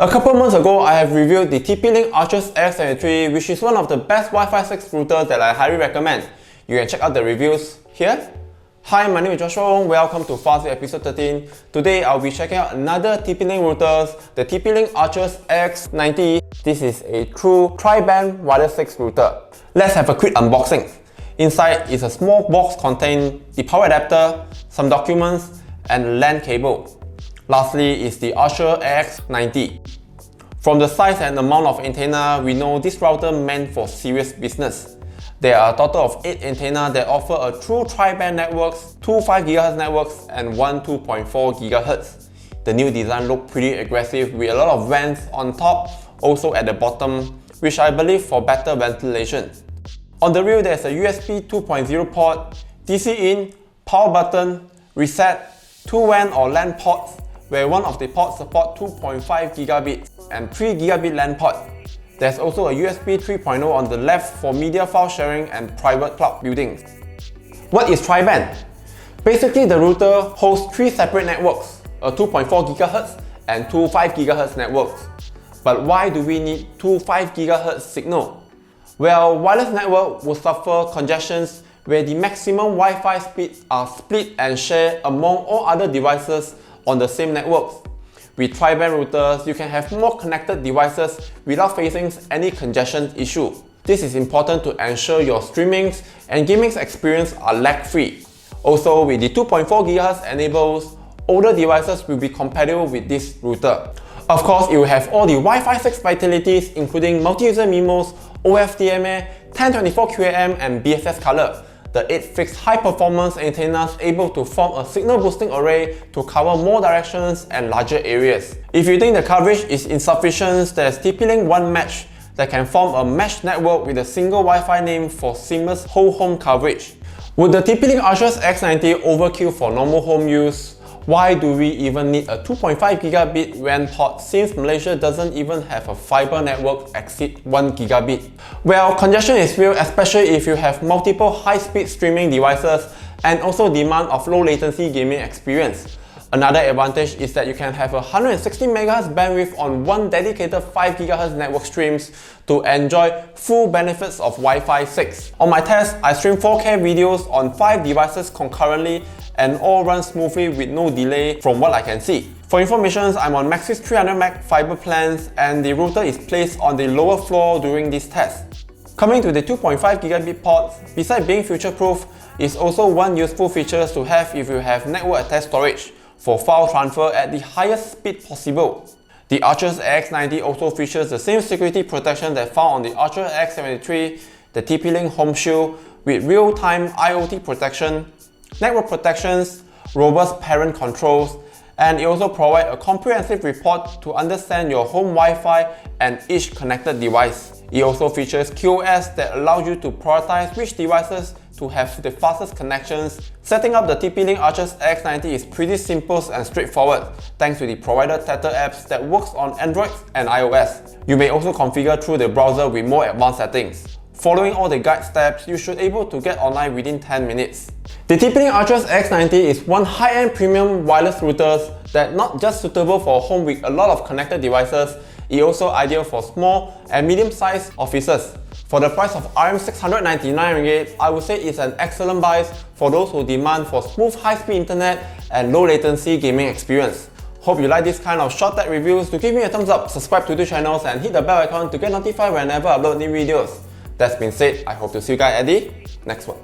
A couple months ago, I have reviewed the TP-Link Arches AX93, which is one of the best Wi-Fi 6 routers that I highly recommend. You can check out the reviews here. Hi, my name is Joshua Wong. Welcome to Fast episode 13. Today, I'll be checking out another TP-Link routers, the TP-Link Arches AX90. This is a true Triband wireless 6 router. Let's have a quick unboxing. Inside is a small box containing the power adapter, some documents, and LAN cable. Lastly is the Archer AX90. From the size and amount of antenna, we know this router meant for serious business. There are a total of 8 antennas that offer a true tri-band networks, 2 5 GHz networks and 1 2.4 GHz. The new design looks pretty aggressive with a lot of vents on top, also at the bottom, which I believe for better ventilation. On the rear there's a USB 2.0 port, DC in, power button, reset, 2 WAN or LAN ports, where one of the ports support 2.5 gigabit and 3 gigabit LAN port. There's also a USB 3.0 on the left for media file sharing and private cloud building. What is Triband? Basically, the router hosts 3 separate networks, a 2.4 GHz and 2 5 GHz networks. But why do we need 2 5 GHz signal? Well, wireless network will suffer congestions where the maximum Wi-Fi speeds are split and shared among all other devices on the same networks. With Triband routers, you can have more connected devices without facing any congestion issue. This is important to ensure your streamings and gaming experience are lag-free. Also, with the 2.4 GHz enables, older devices will be compatible with this router. Of course, it will have all the Wi-Fi 6 vitalities including multi-user MIMOs, OFDMA, 1024 QAM and BSS color. The 8 fixed high-performance antennas able to form a signal boosting array to cover more directions and larger areas. If you think the coverage is insufficient, there's TP-Link OneMesh that can form a mesh network with a single Wi-Fi name for seamless whole home coverage. Would the TP-Link Arches AX90 overkill for normal home use? Why do we even need a 2.5 gigabit WAN port since Malaysia doesn't even have a fiber network exceed 1 gigabit? Well, congestion is real, especially if you have multiple high-speed streaming devices and also demand of low latency gaming experience. Another advantage is that you can have a 160 MHz bandwidth on one dedicated 5 GHz network streams to enjoy full benefits of Wi-Fi 6. On my test, I streamed 4K videos on 5 devices concurrently and all run smoothly with no delay from what I can see. For information, I'm on Maxis 300 meg fiber plans and the router is placed on the lower floor during this test. Coming to the 2.5 gigabit ports, besides being future-proof, is also one useful feature to have if you have network-attached storage for file transfer at the highest speed possible. The Arches AX90 also features the same security protection that found on the Archer AX73, the TP-Link HomeShield with real-time IoT protection, network protections, robust parent controls, and it also provides a comprehensive report to understand your home Wi-Fi and each connected device. It also features QoS that allows you to prioritize which devices to have the fastest connections. Setting up the TP-Link Arches AX90 is pretty simple and straightforward thanks to the provided Tether apps that works on Android and iOS. You may also configure through the browser with more advanced settings. Following all the guide steps, you should be able to get online within 10 minutes. The TP-Link Arches AX90 is one high-end premium wireless router that not just suitable for home with a lot of connected devices, it's also ideal for small and medium-sized offices. For the price of RM699, I would say it's an excellent buy for those who demand for smooth high-speed internet and low latency gaming experience. Hope you like this kind of short tech reviews. To give me a thumbs up, subscribe to the channels and hit the bell icon to get notified whenever I upload new videos. That being said, I hope to see you guys at the next one.